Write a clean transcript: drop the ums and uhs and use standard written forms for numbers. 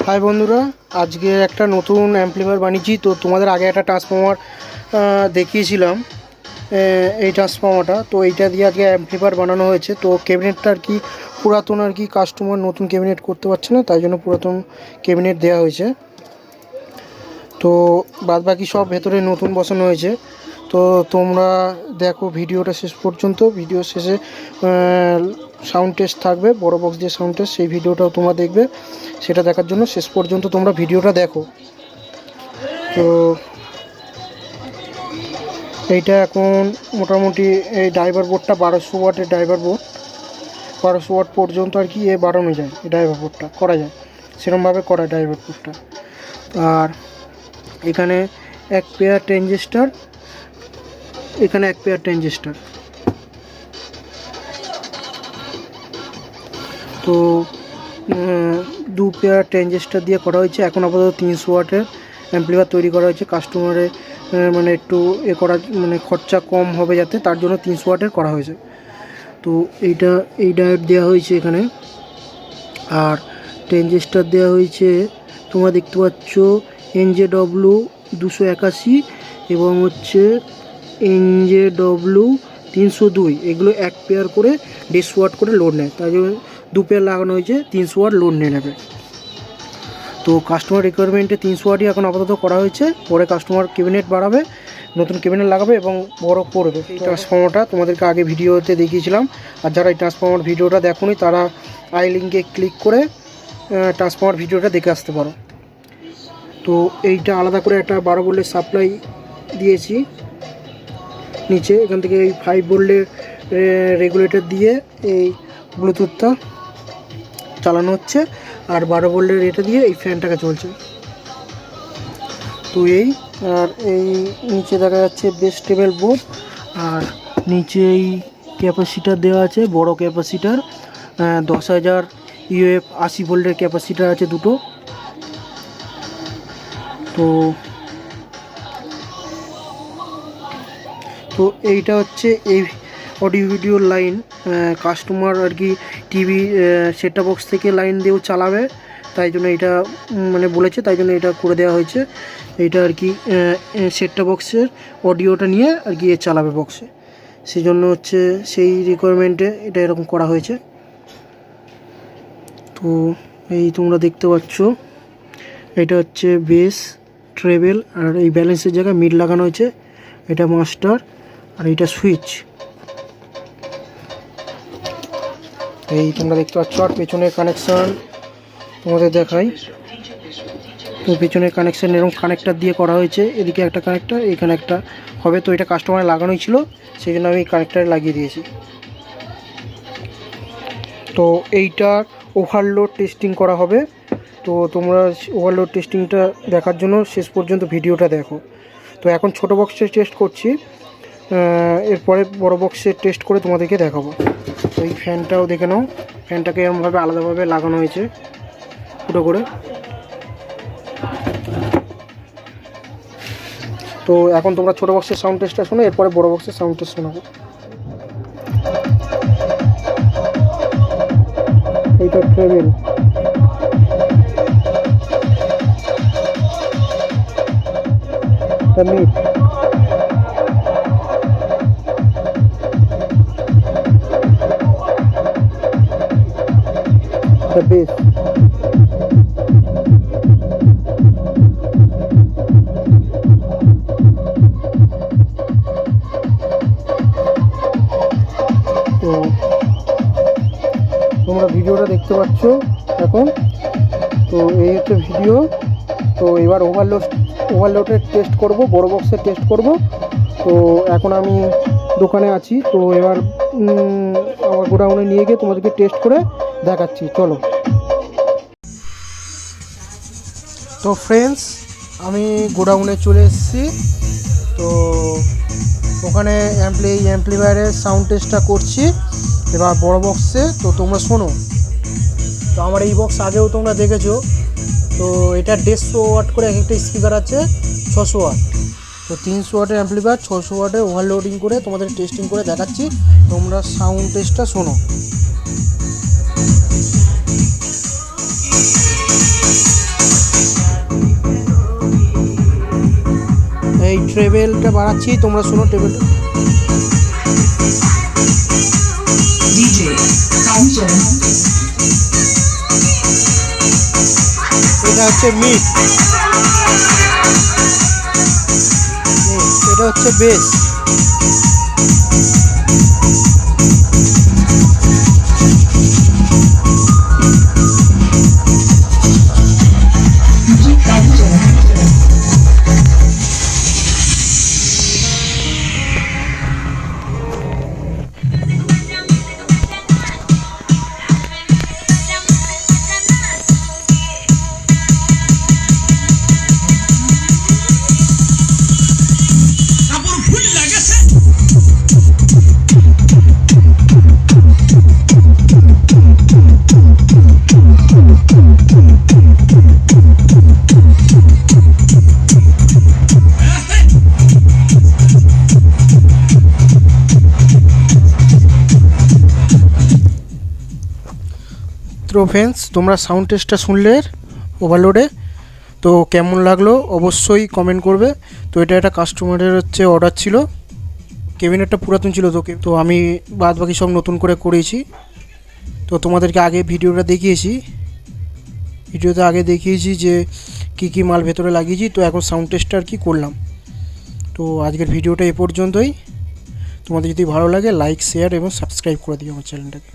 High বন্ধুরা, আজকে একটা নতুন অ্যাম্পলিফায়ার বানিয়েছি। তো তোমাদের আগে একটা ট্রান্সফর্মার দেখিয়েছিলাম, এই ট্রান্সফর্মারটা। তো এইটা দিয়ে আজকে অ্যাম্পলিফায়ার বানানো হয়েছে। তো ক্যাবিনেটটা আর কি পুরাতন, আর কি কাস্টমার নতুন ক্যাবিনেট করতে পারছে না, তাই জন্য পুরাতন ক্যাবিনেট দেওয়া হয়েছে। তো বাদ বাকি সব ভেতরে নতুন বসানো হয়েছে। তো তোমরা দেখো ভিডিওটা শেষ পর্যন্ত। ভিডিও শেষে সাউন্ড টেস্ট থাকবে, বড় বক্স দিয়ে সাউন্ড টেস্ট, সেই ভিডিওটাও তোমরা দেখবে। সেটা দেখার জন্য শেষ পর্যন্ত তোমরা ভিডিওটা দেখো। তো এইটা এখন মোটামুটি এই ড্রাইভার বোর্ডটা 1200 ওয়াটের ড্রাইভার বোর্ড, 1200 ওয়াট পর্যন্ত আর কি বাড়ানো যায়। এই ড্রাইভার বোর্ডটা করা যায়, সেরকমভাবে করা ড্রাইভার বোর্ডটা। আর এখানে এক পেয়ার ট্রানজিস্টর, এখানে এক পেয়ার ট্রানজিস্টর। তো দু পেয়ার ট্রানজিস্টর দিয়ে করা হয়েছে। এখন আপাতত 300 ওয়াটের অ্যাম্পলিফায়ার তৈরি করা হয়েছে। কাস্টমারের মানে একটু করা, মানে খরচা কম হবে যাতে, তার জন্য 300 ওয়াটের করা হয়েছে। তো এই ডায়োড দেওয়া হয়েছে এখানে। আর ট্রানজিস্টর দেওয়া হয়েছে, তোমরা দেখতে পাচ্ছ NJW 281 এবং হচ্ছে NJW 302। এগুলো এক পেয়ার করে 150 ওয়াট করে লোড নেয়, তাই জন্য দু পেয়ার লাগানো হয়েছে, 300 ওয়াট লোড নিয়ে নেবে। তো কাস্টমার রিকোয়ারমেন্টে 300 ওয়াটই এখন আপাতত করা হয়েছে। পরে কাস্টমার ক্যাবিনেট বাড়াবে, নতুন ক্যাবিনেট লাগাবে এবং বড় করবে। এই ট্রান্সফর্মারটা তোমাদেরকে আগে ভিডিওতে দেখিয়েছিলাম। আর যারা এই ট্রান্সফর্মার ভিডিওটা দেখোনি তারা আই লিঙ্কে ক্লিক করে ট্রান্সফর্মার ভিডিওটা দেখে আসতে পারো। তো এইটা আলাদা করে একটা 12 ভোল্টের সাপ্লাই দিয়েছি নিচে। এখান থেকে এই 5 ভোল্টের রেগুলেটর দিয়ে এই ব্লুটুথটা চালানো হচ্ছে, আর 12 ভোল্টের এটা দিয়ে এই ফ্যানটাকে চলছে। তো আর এই নিচে দেখা যাচ্ছে বেস টেবিল বোর্ড, আর নিচে এই ক্যাপাসিটার দেওয়া আছে, বড় ক্যাপাসিটার 10,000 UF 80 ভোল্টের ক্যাপাসিটার আছে দুটো। তো এইটা হচ্ছে এই অডিও ভিডিওর লাইন। কাস্টমার আর কি টিভি সেটটা বক্স থেকে লাইন দিয়েও চালাবে, তাই জন্য এটা মানে বলেছে, তাই জন্য এটা করে দেওয়া হয়েছে। এইটা আর কি সেটটা বক্সের অডিওটা নিয়ে আর কি চালাবে বক্সে, সেই জন্য হচ্ছে সেই রিকোয়ারমেন্টে এটা এরকম করা হয়েছে। তো এই তোমরা দেখতে পাচ্ছ, এটা হচ্ছে বেস ট্রেবেল, আর এই ব্যালেন্সের জায়গায় মিড লাগানো হয়েছে। এটা মাস্টার, আর এইটা সুইচ। এই তোমরা দেখতে পাচ্ছ। আর পেছনের কানেকশান তোমাদের দেখাই। তো পেছনের কানেকশান এরকম কানেক্টার দিয়ে করা হয়েছে। এদিকে একটা কানেক্টার, এখানে একটা হবে। তো এটা কাস্টমারে লাগানোই ছিল, সেই জন্য আমি কানেক্টারে লাগিয়ে দিয়েছি। তো এইটার ওভারলোড টেস্টিং করা হবে। তো তোমরা ওভারলোড টেস্টিংটা দেখার জন্য শেষ পর্যন্ত ভিডিওটা দেখো। তো এখন ছোটো বক্সে টেস্ট করছি, এরপরে বড় বক্সে টেস্ট করে তোমাদেরকে দেখাবো। তো এই ফ্যানটাও দেখে নাও, ফ্যানটাকে এরকমভাবে আলাদাভাবে লাগানো হয়েছে ফুটো করে। তো এখন তোমরা ছোটো বক্সের সাউন্ড টেস্টটা শোনো, এরপরে বড় বক্সের সাউন্ড টেস্ট শোনাবো। এইটা ট্রেবেল, মিড, the bass, তো তোমরা ভিডিওটা দেখতে পাচ্ছ এখন। তো এই হচ্ছে ভিডিও। তো এবার ওভারলোডের টেস্ট করব, বড় বক্সের টেস্ট করব। তো এখন আমি দোকানে আছি, তো এবার আমার গোডাউনে নিয়ে গিয়ে তোমাদেরকে টেস্ট করে দেখাচ্ছি, চলো। তো ফ্রেন্ডস, আমি গোডাউনে চলে এসেছি। তো ওখানে অ্যাম্পলিফায়ারের সাউন্ড টেস্টটা করছি এবার বড় বক্সে। তো তোমরা শোনো। তো আমার এই বক্স আগেও তোমরা দেখেছো। তো এটা 150 ওয়াট করে, এক একটা স্পিকার আছে 600 ওয়াট। তো 300 ওয়াটের অ্যাম্পলিফায়ার 600 ওয়াটে ওভারলোডিং করে তোমাদের টেস্টিং করে দেখাচ্ছি। তোমরা সাউন্ড টেস্টটা শোনো। ট্রেবেলটা বাড়াচ্ছি, তোমরা শোনো ট্রেবেলটা। এটা হচ্ছে মিড, এটা হচ্ছে বেস। তো ফ্রেন্ডস, তোমরা সাউন্ড টেস্টটা শুনলে ওভারলোডে, তো কেমন লাগলো অবশ্যই কমেন্ট করবে। তো এটা একটা কাস্টমারের হচ্ছে অর্ডার ছিল, কেবিনেটটা পুরাতন ছিল, তো আমি বাদ বাকি সব নতুন করে করেছি। তো তোমাদেরকে আগে ভিডিওতে দেখিয়েছি যে কি মাল ভেতরে লাগিয়েছি। তো এখন সাউন্ড টেস্টটা আর কি করলাম। তো আজকের ভিডিওটা এ পর্যন্তই। তোমাদের যদি ভালো লাগে লাইক, শেয়ার এবং সাবস্ক্রাইব করে দিও আমার চ্যানেলটাকে।